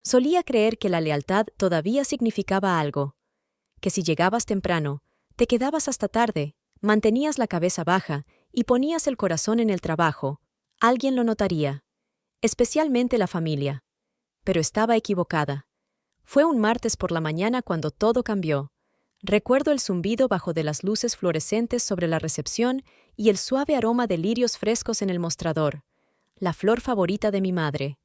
Solía creer que la lealtad todavía significaba algo, que si llegabas temprano, te quedabas hasta tarde, mantenías la cabeza baja y ponías el corazón en el trabajo, alguien lo notaría, especialmente la familia. Pero estaba equivocada. Fue un martes por la mañana cuando todo cambió. Recuerdo el zumbido bajo de las luces fluorescentes sobre la recepción y el suave aroma de lirios frescos en el mostrador, la flor favorita de mi madre.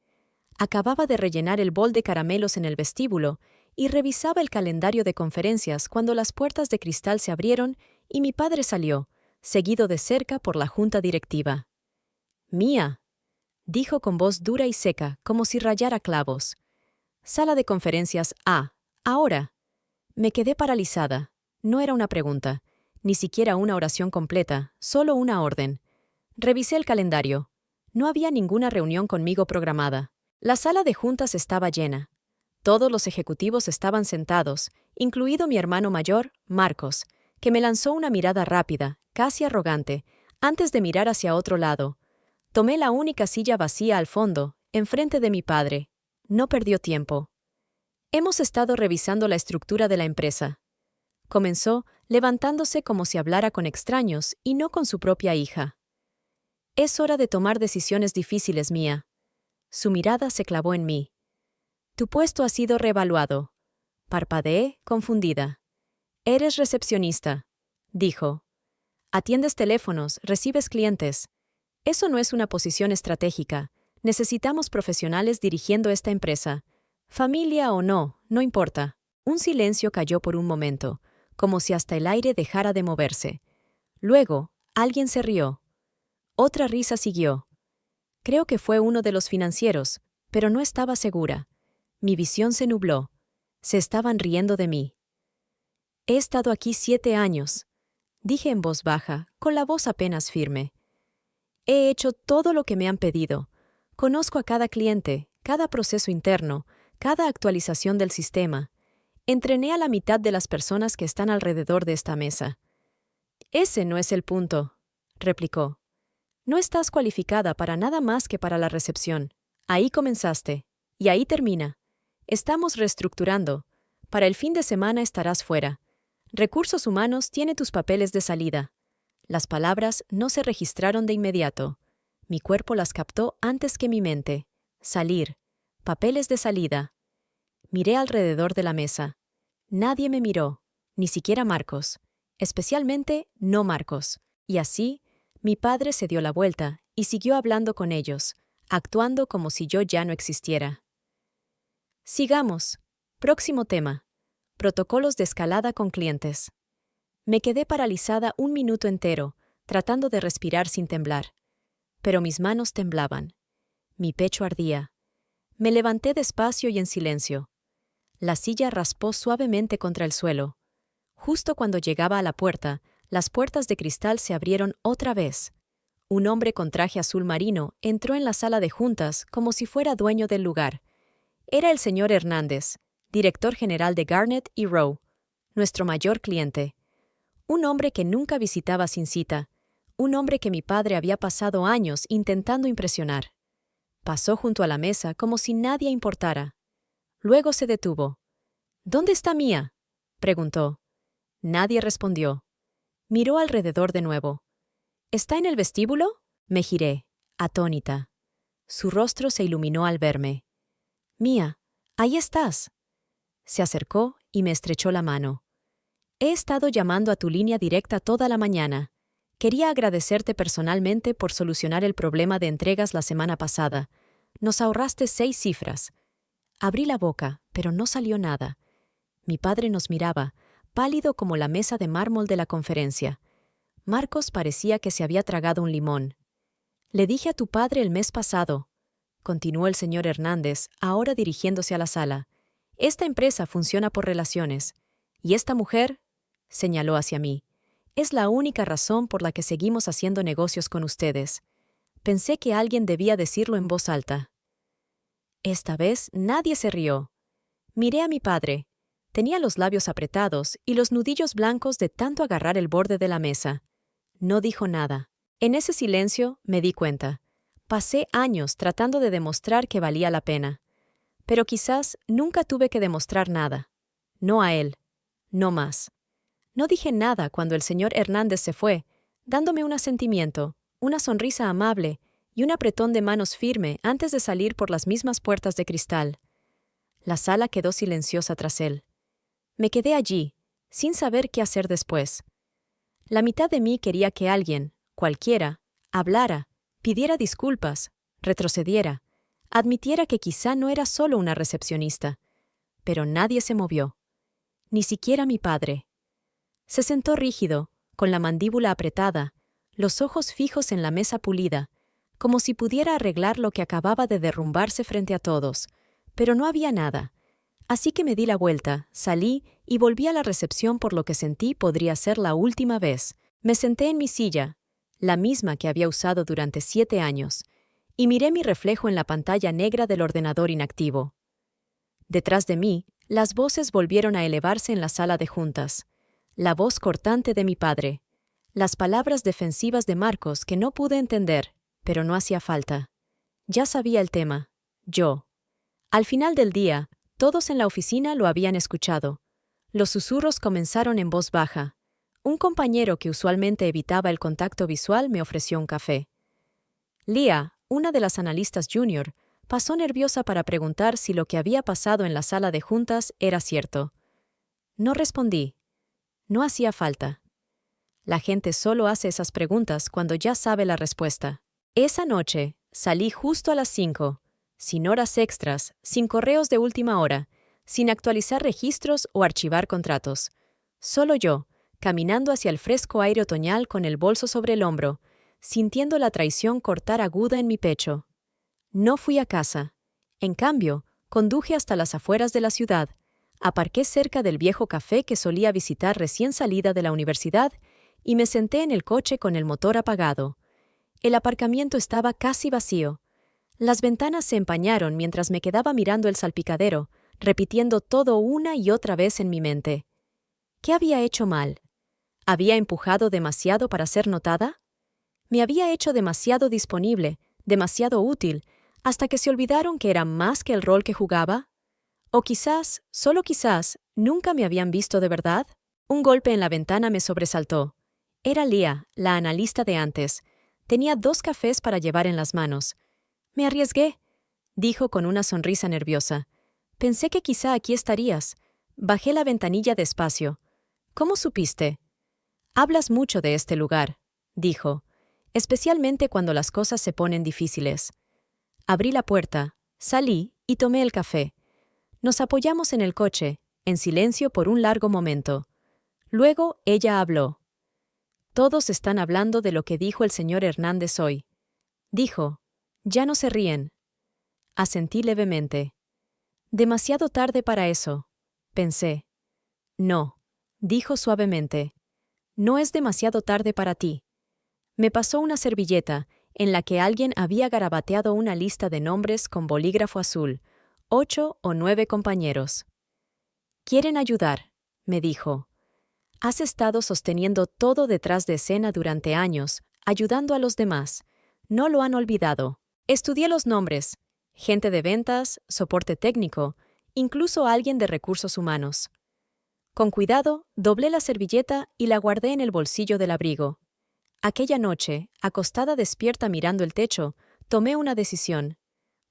Acababa de rellenar el bol de caramelos en el vestíbulo y revisaba el calendario de conferencias cuando las puertas de cristal se abrieron y mi padre salió, seguido de cerca por la junta directiva. «Mía», dijo con voz dura y seca, como si rayara clavos. «Sala de conferencias A. Ahora». Me quedé paralizada. No era una pregunta, ni siquiera una oración completa, solo una orden. Revisé el calendario. No había ninguna reunión conmigo programada. La sala de juntas estaba llena. Todos los ejecutivos estaban sentados, incluido mi hermano mayor, Marcos, que me lanzó una mirada rápida, casi arrogante, antes de mirar hacia otro lado. Tomé la única silla vacía al fondo, enfrente de mi padre. No perdió tiempo. «Hemos estado revisando la estructura de la empresa», comenzó, levantándose como si hablara con extraños y no con su propia hija. «Es hora de tomar decisiones difíciles, Mía». Su mirada se clavó en mí. «Tu puesto ha sido reevaluado». Parpadeé, confundida. «Eres recepcionista», dijo. «Atiendes teléfonos, recibes clientes. Eso no es una posición estratégica. Necesitamos profesionales dirigiendo esta empresa. Familia o no, no importa». Un silencio cayó por un momento, como si hasta el aire dejara de moverse. Luego, alguien se rió. Otra risa siguió. Creo que fue uno de los financieros, pero no estaba segura. Mi visión se nubló. Se estaban riendo de mí. «He estado aquí 7 años», dije en voz baja, con la voz apenas firme. «He hecho todo lo que me han pedido. Conozco a cada cliente, cada proceso interno, cada actualización del sistema. Entrené a la mitad de las personas que están alrededor de esta mesa». «Ese no es el punto», replicó. «No estás cualificada para nada más que para la recepción. Ahí comenzaste. Y ahí termina. Estamos reestructurando. Para el fin de semana estarás fuera. Recursos humanos tiene tus papeles de salida». Las palabras no se registraron de inmediato. Mi cuerpo las captó antes que mi mente. Salir. Papeles de salida. Miré alrededor de la mesa. Nadie me miró, ni siquiera Marcos. Especialmente no Marcos. Y así, mi padre se dio la vuelta y siguió hablando con ellos, actuando como si yo ya no existiera. «Sigamos. Próximo tema. Protocolos de escalada con clientes». Me quedé paralizada un minuto entero, tratando de respirar sin temblar. Pero mis manos temblaban. Mi pecho ardía. Me levanté despacio y en silencio. La silla raspó suavemente contra el suelo. Justo cuando llegaba a la puerta, las puertas de cristal se abrieron otra vez. Un hombre con traje azul marino entró en la sala de juntas como si fuera dueño del lugar. Era el señor Hernández, director general de Garnett y Rowe, nuestro mayor cliente. Un hombre que nunca visitaba sin cita, un hombre que mi padre había pasado años intentando impresionar. Pasó junto a la mesa como si nadie importara. Luego se detuvo. «¿Dónde está Mía?», preguntó. Nadie respondió. Miró alrededor de nuevo. «¿Está en el vestíbulo?». Me giré, atónita. Su rostro se iluminó al verme. «Mía, ahí estás». Se acercó y me estrechó la mano. «He estado llamando a tu línea directa toda la mañana. Quería agradecerte personalmente por solucionar el problema de entregas la semana pasada. Nos ahorraste 6 cifras». Abrí la boca, pero no salió nada. Mi padre nos miraba, pálido como la mesa de mármol de la conferencia. Marcos parecía que se había tragado un limón. «Le dije a tu padre el mes pasado», continuó el señor Hernández, ahora dirigiéndose a la sala. «Esta empresa funciona por relaciones. Y esta mujer», señaló hacia mí, «es la única razón por la que seguimos haciendo negocios con ustedes». Pensé que alguien debía decirlo en voz alta. Esta vez nadie se rió. Miré a mi padre. Tenía los labios apretados y los nudillos blancos de tanto agarrar el borde de la mesa. No dijo nada. En ese silencio me di cuenta. Pasé años tratando de demostrar que valía la pena. Pero quizás nunca tuve que demostrar nada. No a él. No más. No dije nada cuando el señor Hernández se fue, dándome un asentimiento, una sonrisa amable y un apretón de manos firme antes de salir por las mismas puertas de cristal. La sala quedó silenciosa tras él. Me quedé allí, sin saber qué hacer después. La mitad de mí quería que alguien, cualquiera, hablara, pidiera disculpas, retrocediera, admitiera que quizá no era solo una recepcionista. Pero nadie se movió. Ni siquiera mi padre. Se sentó rígido, con la mandíbula apretada, los ojos fijos en la mesa pulida, como si pudiera arreglar lo que acababa de derrumbarse frente a todos. Pero no había nada. Así que me di la vuelta, salí y volví a la recepción por lo que sentí podría ser la última vez. Me senté en mi silla, la misma que había usado durante 7 años, y miré mi reflejo en la pantalla negra del ordenador inactivo. Detrás de mí, las voces volvieron a elevarse en la sala de juntas. La voz cortante de mi padre. Las palabras defensivas de Marcos que no pude entender, pero no hacía falta. Ya sabía el tema. Yo. Al final del día, todos en la oficina lo habían escuchado. Los susurros comenzaron en voz baja. Un compañero que usualmente evitaba el contacto visual me ofreció un café. Lía, una de las analistas junior, pasó nerviosa para preguntar si lo que había pasado en la sala de juntas era cierto. No respondí. No hacía falta. La gente solo hace esas preguntas cuando ya sabe la respuesta. Esa noche, salí justo a las 5, sin horas extras, sin correos de última hora, sin actualizar registros o archivar contratos. Solo yo, caminando hacia el fresco aire otoñal con el bolso sobre el hombro, sintiendo la traición cortar aguda en mi pecho. No fui a casa. En cambio, conduje hasta las afueras de la ciudad, aparqué cerca del viejo café que solía visitar recién salida de la universidad y me senté en el coche con el motor apagado. El aparcamiento estaba casi vacío. Las ventanas se empañaron mientras me quedaba mirando el salpicadero, repitiendo todo una y otra vez en mi mente. ¿Qué había hecho mal? ¿Había empujado demasiado para ser notada? ¿Me había hecho demasiado disponible, demasiado útil, hasta que se olvidaron que era más que el rol que jugaba? O quizás, solo quizás, nunca me habían visto de verdad. Un golpe en la ventana me sobresaltó. Era Lía, la analista de antes. Tenía 2 cafés para llevar en las manos. Me arriesgué, dijo con una sonrisa nerviosa. Pensé que quizá aquí estarías. Bajé la ventanilla despacio. ¿Cómo supiste? Hablas mucho de este lugar, dijo, especialmente cuando las cosas se ponen difíciles. Abrí la puerta, salí y tomé el café. Nos apoyamos en el coche, en silencio por un largo momento. Luego ella habló. Todos están hablando de lo que dijo el señor Hernández hoy. Dijo, ya no se ríen. Asentí levemente. Demasiado tarde para eso, pensé. No, dijo suavemente. No es demasiado tarde para ti. Me pasó una servilleta en la que alguien había garabateado una lista de nombres con bolígrafo azul, 8 o 9 compañeros. Quieren ayudar, me dijo. Has estado sosteniendo todo detrás de escena durante años, ayudando a los demás. No lo han olvidado. Estudié los nombres. Gente de ventas, soporte técnico, incluso alguien de recursos humanos. Con cuidado, doblé la servilleta y la guardé en el bolsillo del abrigo. Aquella noche, acostada despierta mirando el techo, tomé una decisión.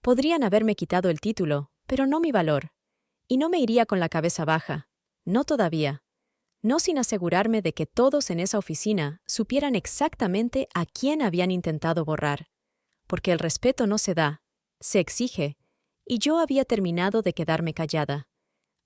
Podrían haberme quitado el título, pero no mi valor. Y no me iría con la cabeza baja. No todavía. No sin asegurarme de que todos en esa oficina supieran exactamente a quién habían intentado borrar. Porque el respeto no se da, se exige, y yo había terminado de quedarme callada.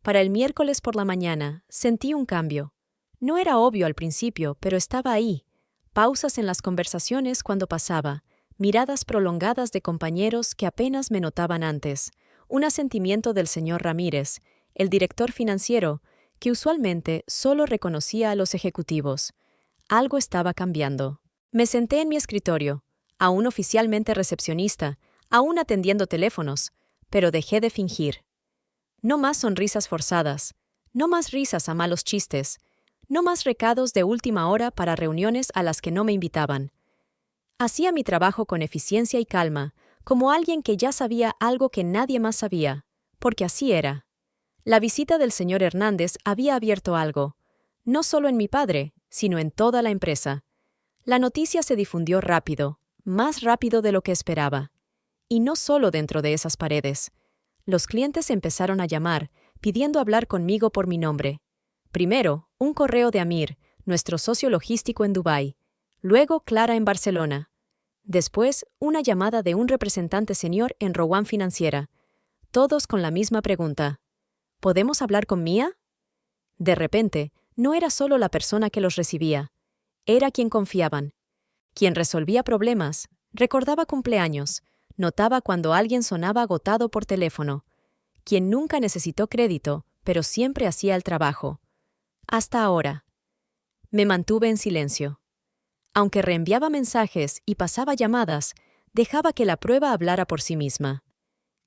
Para el miércoles por la mañana sentí un cambio. No era obvio al principio, pero estaba ahí. Pausas en las conversaciones cuando pasaba, miradas prolongadas de compañeros que apenas me notaban antes, un asentimiento del señor Ramírez, el director financiero, que usualmente solo reconocía a los ejecutivos. Algo estaba cambiando. Me senté en mi escritorio, aún oficialmente recepcionista, aún atendiendo teléfonos, pero dejé de fingir. No más sonrisas forzadas, no más risas a malos chistes, no más recados de última hora para reuniones a las que no me invitaban. Hacía mi trabajo con eficiencia y calma, como alguien que ya sabía algo que nadie más sabía, porque así era. La visita del señor Hernández había abierto algo, no solo en mi padre, sino en toda la empresa. La noticia se difundió rápido, más rápido de lo que esperaba. Y no solo dentro de esas paredes. Los clientes empezaron a llamar, pidiendo hablar conmigo por mi nombre. Primero, un correo de Amir, nuestro socio logístico en Dubái. Luego, Clara en Barcelona. Después, una llamada de un representante senior en Rowan Financiera. Todos con la misma pregunta. ¿Podemos hablar con Mía? De repente, no era solo la persona que los recibía. Era quien confiaban. Quien resolvía problemas, recordaba cumpleaños, notaba cuando alguien sonaba agotado por teléfono. Quien nunca necesitó crédito, pero siempre hacía el trabajo. Hasta ahora. Me mantuve en silencio. Aunque reenviaba mensajes y pasaba llamadas, dejaba que la prueba hablara por sí misma.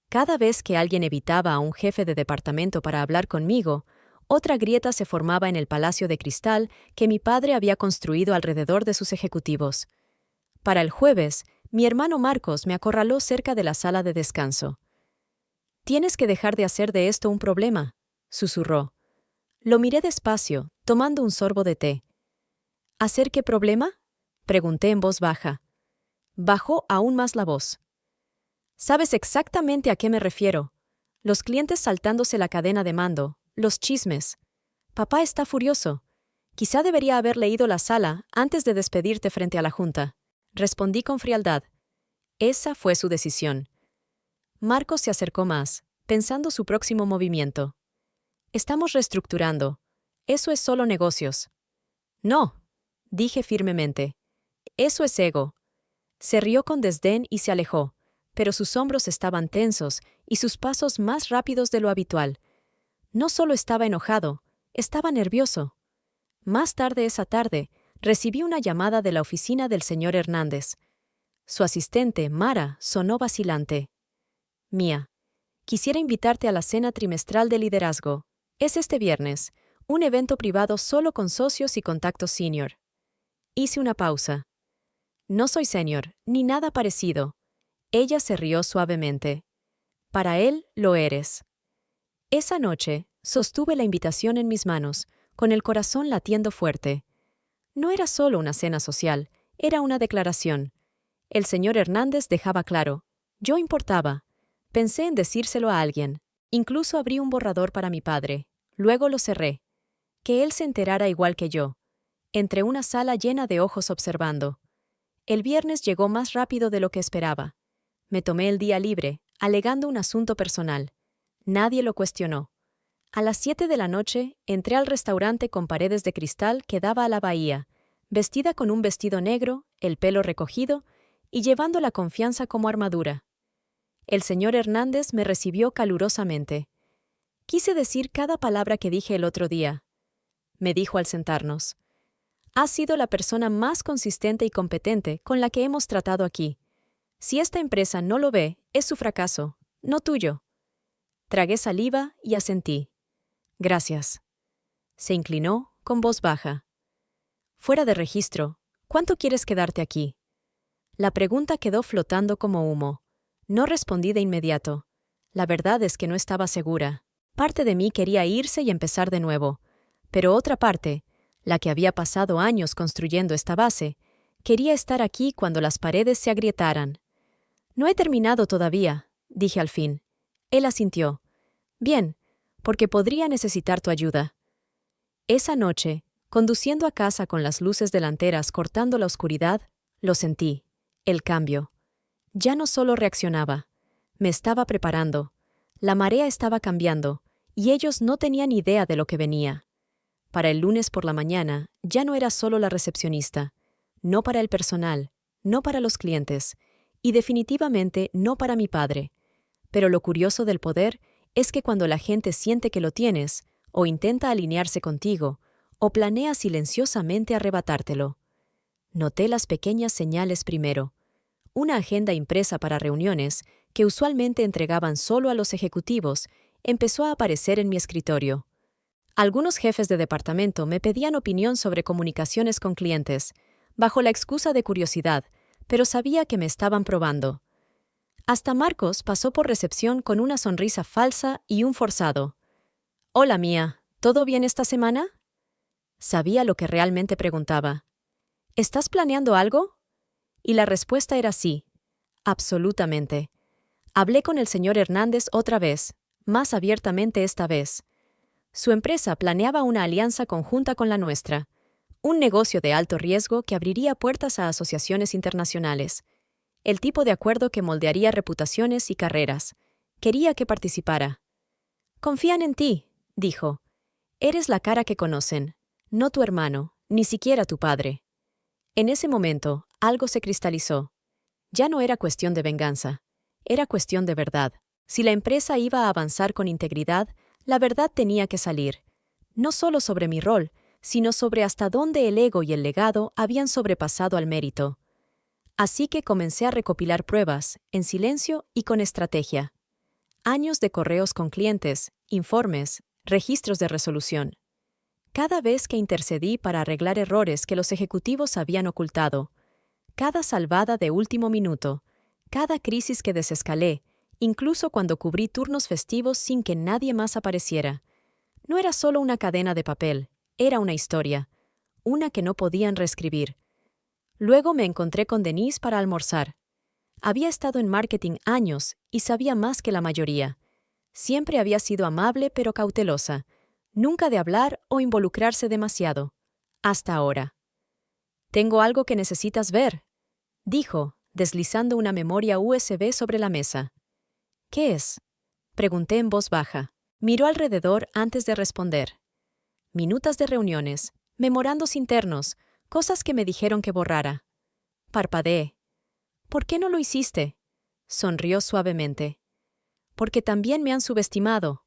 Cada vez que alguien evitaba a un jefe de departamento para hablar conmigo, otra grieta se formaba en el palacio de cristal que mi padre había construido alrededor de sus ejecutivos. Para el jueves, mi hermano Marcos me acorraló cerca de la sala de descanso. «Tienes que dejar de hacer de esto un problema», susurró. Lo miré despacio, tomando un sorbo de té. «¿Hacer qué problema?», pregunté en voz baja. Bajó aún más la voz. «Sabes exactamente a qué me refiero. Los clientes saltándose la cadena de mando, los chismes. Papá está furioso. Quizá debería haber leído la sala antes de despedirte frente a la junta». Respondí con frialdad. Esa fue su decisión. Marcos se acercó más, pensando su próximo movimiento. «Estamos reestructurando. Eso es solo negocios». «No», dije firmemente. «Eso es ego». Se rió con desdén y se alejó, pero sus hombros estaban tensos y sus pasos más rápidos de lo habitual. No solo estaba enojado, estaba nervioso. Más tarde esa tarde, recibí una llamada de la oficina del señor Hernández. Su asistente, Mara, sonó vacilante. «Mía, quisiera invitarte a la cena trimestral de liderazgo. Es este viernes, un evento privado solo con socios y contactos senior». Hice una pausa. «No soy senior, ni nada parecido». Ella se rió suavemente. «Para él, lo eres». Esa noche, sostuve la invitación en mis manos, con el corazón latiendo fuerte. No era solo una cena social, era una declaración. El señor Hernández dejaba claro. Yo importaba. Pensé en decírselo a alguien. Incluso abrí un borrador para mi padre. Luego lo cerré. Que él se enterara igual que yo. Entre una sala llena de ojos observando. El viernes llegó más rápido de lo que esperaba. Me tomé el día libre, alegando un asunto personal. Nadie lo cuestionó. A las 7 de la noche, entré al restaurante con paredes de cristal que daba a la bahía, vestida con un vestido negro, el pelo recogido y llevando la confianza como armadura. El señor Hernández me recibió calurosamente. Quise decir cada palabra que dije el otro día. Me dijo al sentarnos. «Has sido la persona más consistente y competente con la que hemos tratado aquí. Si esta empresa no lo ve, es su fracaso, no tuyo». Tragué saliva y asentí. «Gracias». Se inclinó, con voz baja. «Fuera de registro, ¿cuánto quieres quedarte aquí?» La pregunta quedó flotando como humo. No respondí de inmediato. La verdad es que no estaba segura. Parte de mí quería irse y empezar de nuevo, pero otra parte, la que había pasado años construyendo esta base, quería estar aquí cuando las paredes se agrietaran. «No he terminado todavía», dije al fin. Él asintió. «Bien, porque podría necesitar tu ayuda». Esa noche, conduciendo a casa con las luces delanteras cortando la oscuridad, lo sentí. El cambio. Ya no solo reaccionaba. Me estaba preparando. La marea estaba cambiando, y ellos no tenían idea de lo que venía. Para el lunes por la mañana, ya no era solo la recepcionista. No para el personal, no para los clientes, y definitivamente no para mi padre. Pero lo curioso del poder es que cuando la gente siente que lo tienes, o intenta alinearse contigo, o planea silenciosamente arrebatártelo. Noté las pequeñas señales primero. Una agenda impresa para reuniones, que usualmente entregaban solo a los ejecutivos, empezó a aparecer en mi escritorio. Algunos jefes de departamento me pedían opinión sobre comunicaciones con clientes, bajo la excusa de curiosidad, pero sabía que me estaban probando. Hasta Marcos pasó por recepción con una sonrisa falsa y un forzado. «Hola, Mía, ¿todo bien esta semana?» Sabía lo que realmente preguntaba. «¿Estás planeando algo?» Y la respuesta era sí. Absolutamente. Hablé con el señor Hernández otra vez, más abiertamente esta vez. Su empresa planeaba una alianza conjunta con la nuestra, un negocio de alto riesgo que abriría puertas a asociaciones internacionales. El tipo de acuerdo que moldearía reputaciones y carreras. Quería que participara. «Confían en ti», dijo. «Eres la cara que conocen, no tu hermano, ni siquiera tu padre». En ese momento, algo se cristalizó. Ya no era cuestión de venganza, era cuestión de verdad. Si la empresa iba a avanzar con integridad, la verdad tenía que salir. No solo sobre mi rol, sino sobre hasta dónde el ego y el legado habían sobrepasado al mérito. Así que comencé a recopilar pruebas, en silencio y con estrategia. Años de correos con clientes, informes, registros de resolución. Cada vez que intercedí para arreglar errores que los ejecutivos habían ocultado, cada salvada de último minuto, cada crisis que desescalé, incluso cuando cubrí turnos festivos sin que nadie más apareciera. No era solo una cadena de papel, era una historia, una que no podían reescribir. Luego me encontré con Denise para almorzar. Había estado en marketing años y sabía más que la mayoría. Siempre había sido amable pero cautelosa, nunca de hablar o involucrarse demasiado. Hasta ahora. «Tengo algo que necesitas ver», dijo, deslizando una memoria USB sobre la mesa. «¿Qué es?», pregunté en voz baja. Miró alrededor antes de responder. Minutas de reuniones, memorandos internos, cosas que me dijeron que borrara. Parpadeé. «¿Por qué no lo hiciste?», sonrió suavemente. «Porque también me han subestimado».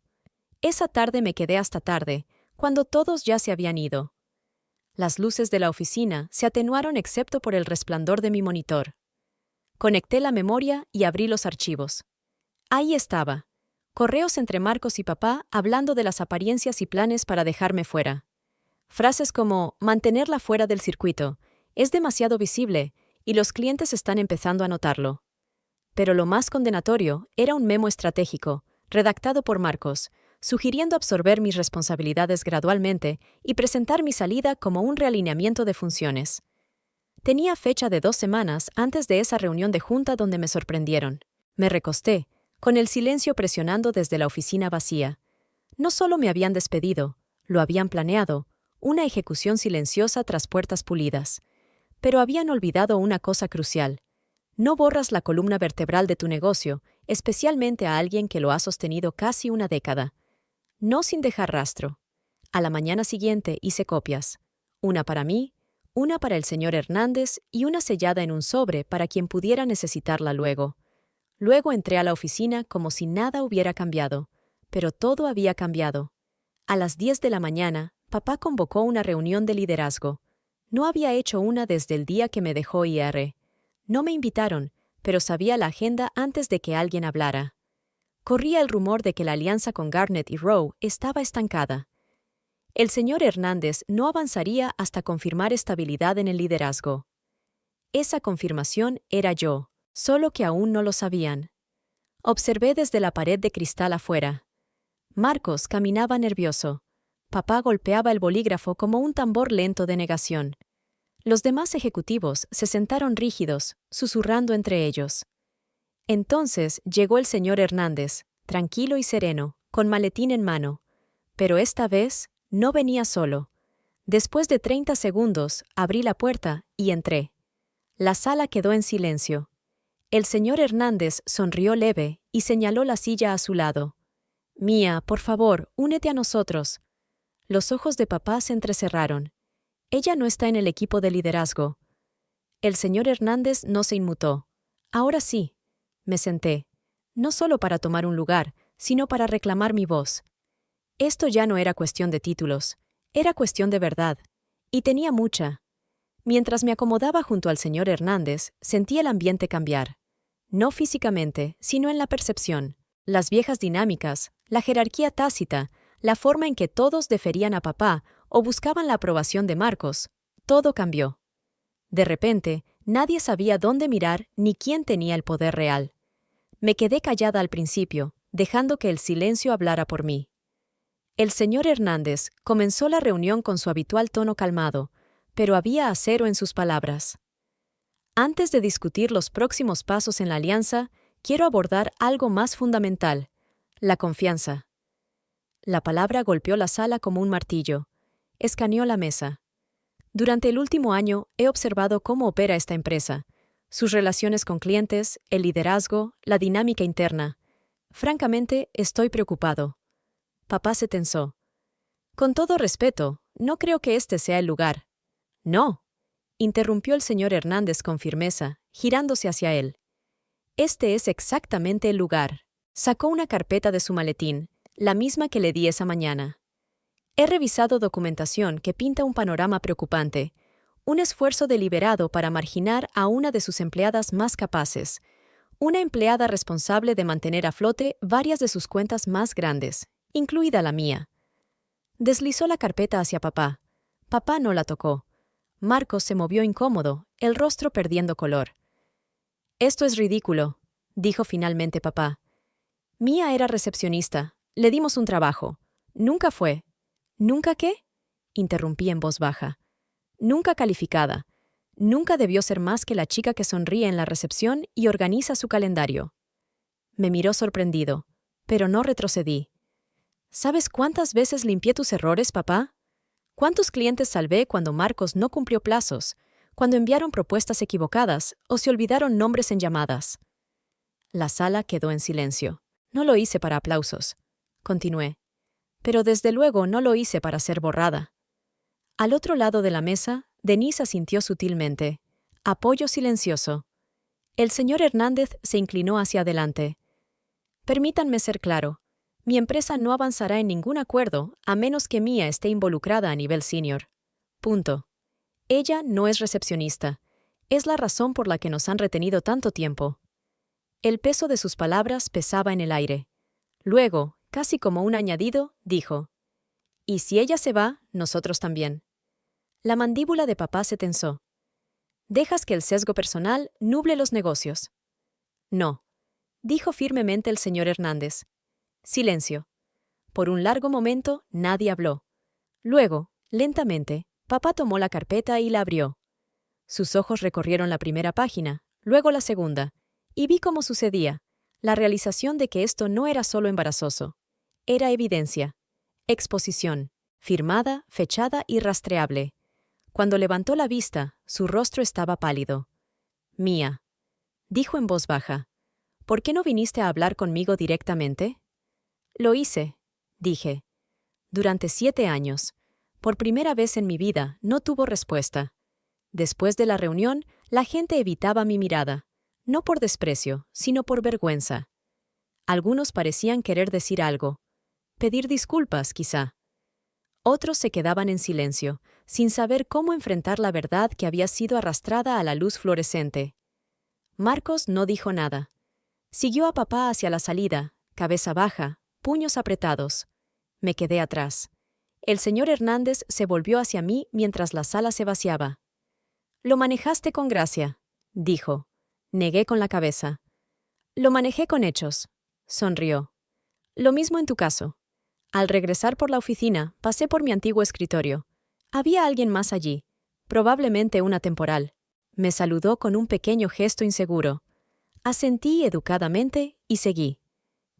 Esa tarde me quedé hasta tarde, cuando todos ya se habían ido. Las luces de la oficina se atenuaron excepto por el resplandor de mi monitor. Conecté la memoria y abrí los archivos. Ahí estaba. Correos entre Marcos y papá hablando de las apariencias y planes para dejarme fuera. Frases como «mantenerla fuera del circuito», «es demasiado visible» y «los clientes están empezando a notarlo». Pero lo más condenatorio era un memo estratégico, redactado por Marcos, sugiriendo absorber mis responsabilidades gradualmente y presentar mi salida como un realineamiento de funciones. Tenía fecha de 2 semanas antes de esa reunión de junta donde me sorprendieron. Me recosté, con el silencio presionando desde la oficina vacía. No solo me habían despedido, lo habían planeado, una ejecución silenciosa tras puertas pulidas. Pero habían olvidado una cosa crucial. No borras la columna vertebral de tu negocio, especialmente a alguien que lo ha sostenido casi una década. No sin dejar rastro. A la mañana siguiente hice copias. Una para mí, una para el señor Hernández y una sellada en un sobre para quien pudiera necesitarla luego. Luego entré a la oficina como si nada hubiera cambiado, pero todo había cambiado. A las 10 de la mañana, papá convocó una reunión de liderazgo. No había hecho una desde el día que me dejó ir. No me invitaron, pero sabía la agenda antes de que alguien hablara. Corría el rumor de que la alianza con Garnett y Rowe estaba estancada. El señor Hernández no avanzaría hasta confirmar estabilidad en el liderazgo. Esa confirmación era yo, solo que aún no lo sabían. Observé desde la pared de cristal afuera. Marcos caminaba nervioso. Papá golpeaba el bolígrafo como un tambor lento de negación. Los demás ejecutivos se sentaron rígidos, susurrando entre ellos. Entonces llegó el señor Hernández, tranquilo y sereno, con maletín en mano. Pero esta vez no venía solo. Después de 30 segundos, abrí la puerta y entré. La sala quedó en silencio. El señor Hernández sonrió leve y señaló la silla a su lado. «Mía, por favor, únete a nosotros». Los ojos de papá se entrecerraron. «Ella no está en el equipo de liderazgo». El señor Hernández no se inmutó. «Ahora sí». Me senté, no solo para tomar un lugar, sino para reclamar mi voz. Esto ya no era cuestión de títulos, era cuestión de verdad, y tenía mucha. Mientras me acomodaba junto al señor Hernández, sentí el ambiente cambiar. No físicamente, sino en la percepción. Las viejas dinámicas, la jerarquía tácita, la forma en que todos deferían a papá o buscaban la aprobación de Marcos, todo cambió. De repente, nadie sabía dónde mirar ni quién tenía el poder real. Me quedé callada al principio, dejando que el silencio hablara por mí. El señor Hernández comenzó la reunión con su habitual tono calmado, pero había acero en sus palabras. Antes de discutir los próximos pasos en la alianza, quiero abordar algo más fundamental: la confianza. La palabra golpeó la sala como un martillo. Escaneó la mesa. Durante el último año he observado cómo opera esta empresa, sus relaciones con clientes, el liderazgo, la dinámica interna. Francamente, estoy preocupado. Papá se tensó. Con todo respeto, no creo que este sea el lugar. No, interrumpió el señor Hernández con firmeza, girándose hacia él. Este es exactamente el lugar. Sacó una carpeta de su maletín, la misma que le di esa mañana. He revisado documentación que pinta un panorama preocupante, un esfuerzo deliberado para marginar a una de sus empleadas más capaces, una empleada responsable de mantener a flote varias de sus cuentas más grandes, incluida la mía. Deslizó la carpeta hacia papá. Papá no la tocó. Marcos se movió incómodo, el rostro perdiendo color. «Esto es ridículo», dijo finalmente papá. «Mía era recepcionista. Le dimos un trabajo. Nunca fue». «¿Nunca qué?», interrumpí en voz baja. «Nunca calificada. Nunca debió ser más que la chica que sonríe en la recepción y organiza su calendario». Me miró sorprendido, pero no retrocedí. «¿Sabes cuántas veces limpié tus errores, papá? ¿Cuántos clientes salvé cuando Marcos no cumplió plazos, cuando enviaron propuestas equivocadas o se olvidaron nombres en llamadas?» La sala quedó en silencio. No lo hice para aplausos. Continué. Pero desde luego no lo hice para ser borrada. Al otro lado de la mesa, Denise asintió sutilmente. Apoyo silencioso. El señor Hernández se inclinó hacia adelante. «Permítanme ser claro. Mi empresa no avanzará en ningún acuerdo a menos que Mía esté involucrada a nivel senior. Punto. Ella no es recepcionista. Es la razón por la que nos han retenido tanto tiempo». El peso de sus palabras pesaba en el aire. Luego, casi como un añadido, dijo: «Y si ella se va, nosotros también». La mandíbula de papá se tensó. «Dejas que el sesgo personal nuble los negocios». «No», dijo firmemente el señor Hernández. Silencio. Por un largo momento nadie habló. Luego, lentamente, papá tomó la carpeta y la abrió. Sus ojos recorrieron la primera página, luego la segunda, y vi cómo sucedía, la realización de que esto no era solo embarazoso. Era evidencia. Exposición. Firmada, fechada y rastreable. Cuando levantó la vista, su rostro estaba pálido. «Mía», dijo en voz baja, «¿por qué no viniste a hablar conmigo directamente?» «Lo hice», dije. «Durante 7 años. Por primera vez en mi vida, no tuvo respuesta. Después de la reunión, la gente evitaba mi mirada, no por desprecio, sino por vergüenza. Algunos parecían querer decir algo. Pedir disculpas, quizá. Otros se quedaban en silencio, sin saber cómo enfrentar la verdad que había sido arrastrada a la luz fluorescente. Marcos no dijo nada. Siguió a papá hacia la salida, cabeza baja, puños apretados. Me quedé atrás. El señor Hernández se volvió hacia mí mientras la sala se vaciaba. «Lo manejaste con gracia», dijo. Negué con la cabeza. «Lo manejé con hechos», sonrió. «Lo mismo en tu caso. Al regresar por la oficina, pasé por mi antiguo escritorio. Había alguien más allí, probablemente una temporal. Me saludó con un pequeño gesto inseguro. Asentí educadamente y seguí.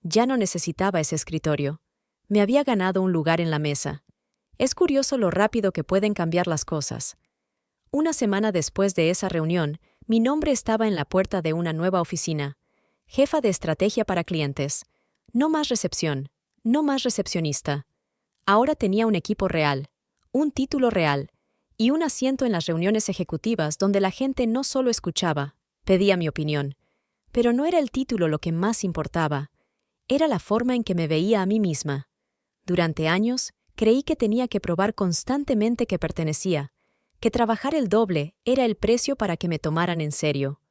Ya no necesitaba ese escritorio. Me había ganado un lugar en la mesa. Es curioso lo rápido que pueden cambiar las cosas. Una semana después de esa reunión, mi nombre estaba en la puerta de una nueva oficina. Jefa de estrategia para clientes. No más recepción. No más recepcionista. Ahora tenía un equipo real, un título real, y un asiento en las reuniones ejecutivas donde la gente no solo escuchaba, pedía mi opinión. Pero no era el título lo que más importaba. Era la forma en que me veía a mí misma. Durante años, creí que tenía que probar constantemente que pertenecía, que trabajar el doble era el precio para que me tomaran en serio.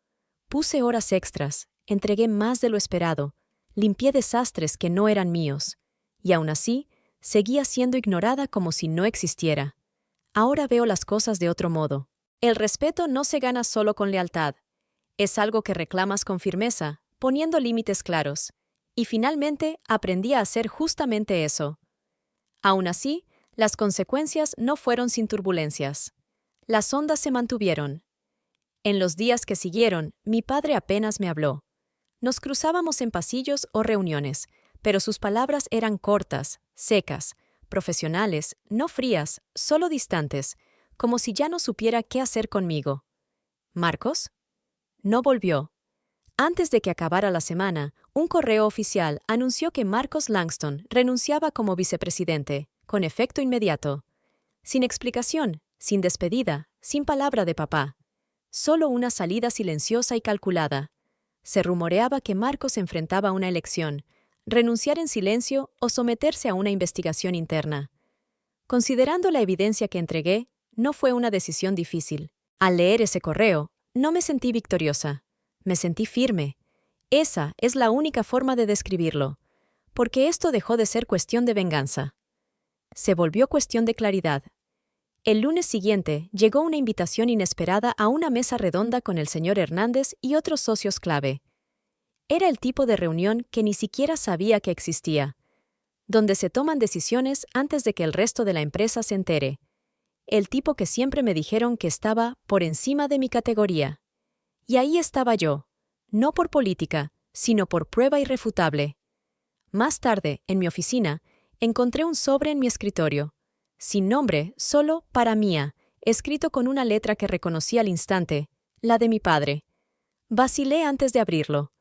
Puse horas extras, entregué más de lo esperado, limpié desastres que no eran míos. Y aún así, seguía siendo ignorada como si no existiera. Ahora veo las cosas de otro modo. El respeto no se gana solo con lealtad. Es algo que reclamas con firmeza, poniendo límites claros. Y finalmente aprendí a hacer justamente eso. Aún así, las consecuencias no fueron sin turbulencias. Las ondas se mantuvieron. En los días que siguieron, mi padre apenas me habló. Nos cruzábamos en pasillos o reuniones, pero sus palabras eran cortas, secas, profesionales, no frías, solo distantes, como si ya no supiera qué hacer conmigo. ¿Marcos? No volvió. Antes de que acabara la semana, un correo oficial anunció que Marcos Langston renunciaba como vicepresidente, con efecto inmediato. Sin explicación, sin despedida, sin palabra de papá. Solo una salida silenciosa y calculada. Se rumoreaba que Marcos enfrentaba una elección, renunciar en silencio o someterse a una investigación interna. Considerando la evidencia que entregué, no fue una decisión difícil. Al leer ese correo, no me sentí victoriosa. Me sentí firme. Esa es la única forma de describirlo, porque esto dejó de ser cuestión de venganza. Se volvió cuestión de claridad. El lunes siguiente llegó una invitación inesperada a una mesa redonda con el señor Hernández y otros socios clave. Era el tipo de reunión que ni siquiera sabía que existía, donde se toman decisiones antes de que el resto de la empresa se entere. El tipo que siempre me dijeron que estaba por encima de mi categoría. Y ahí estaba yo, no por política, sino por prueba irrefutable. Más tarde, en mi oficina, encontré un sobre en mi escritorio, sin nombre, solo para Mía, escrito con una letra que reconocí al instante, la de mi padre. Vacilé antes de abrirlo.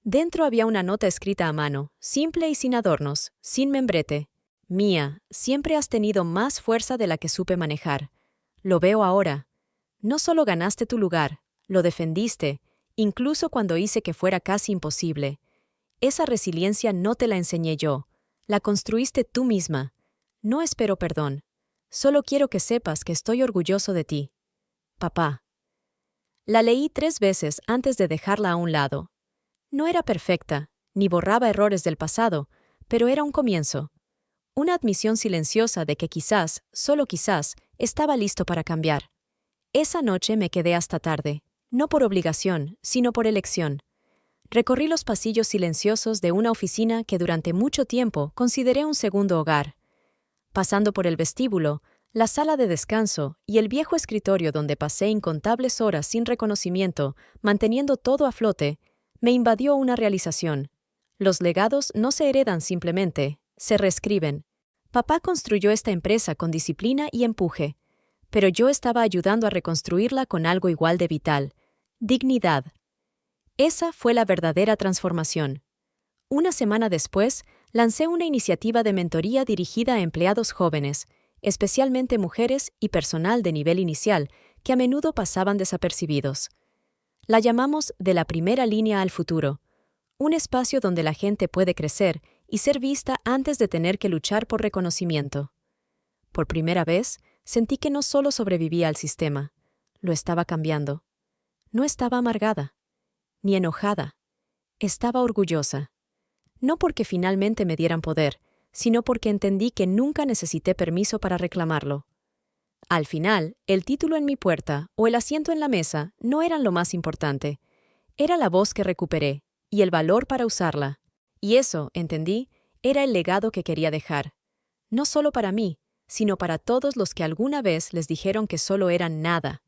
Dentro había una nota escrita a mano, simple y sin adornos, sin membrete. Mía, siempre has tenido más fuerza de la que supe manejar. Lo veo ahora. No solo ganaste tu lugar, lo defendiste, incluso cuando hice que fuera casi imposible. Esa resiliencia no te la enseñé yo, la construiste tú misma. No espero perdón. Solo quiero que sepas que estoy orgulloso de ti. Papá. La leí 3 veces antes de dejarla a un lado. No era perfecta, ni borraba errores del pasado, pero era un comienzo. Una admisión silenciosa de que quizás, solo quizás, estaba listo para cambiar. Esa noche me quedé hasta tarde, no por obligación, sino por elección. Recorrí los pasillos silenciosos de una oficina que durante mucho tiempo consideré un segundo hogar. Pasando por el vestíbulo, la sala de descanso y el viejo escritorio donde pasé incontables horas sin reconocimiento, manteniendo todo a flote, me invadió una realización. Los legados no se heredan simplemente, se reescriben. Papá construyó esta empresa con disciplina y empuje, pero yo estaba ayudando a reconstruirla con algo igual de vital: dignidad. Esa fue la verdadera transformación. Una semana después, lancé una iniciativa de mentoría dirigida a empleados jóvenes, especialmente mujeres y personal de nivel inicial, que a menudo pasaban desapercibidos. La llamamos De la primera línea al futuro, un espacio donde la gente puede crecer y ser vista antes de tener que luchar por reconocimiento. Por primera vez, sentí que no solo sobrevivía al sistema, lo estaba cambiando. No estaba amargada, ni enojada, estaba orgullosa. No porque finalmente me dieran poder, sino porque entendí que nunca necesité permiso para reclamarlo. Al final, el título en mi puerta o el asiento en la mesa no eran lo más importante. Era la voz que recuperé y el valor para usarla. Y eso, entendí, era el legado que quería dejar. No solo para mí, sino para todos los que alguna vez les dijeron que solo eran nada.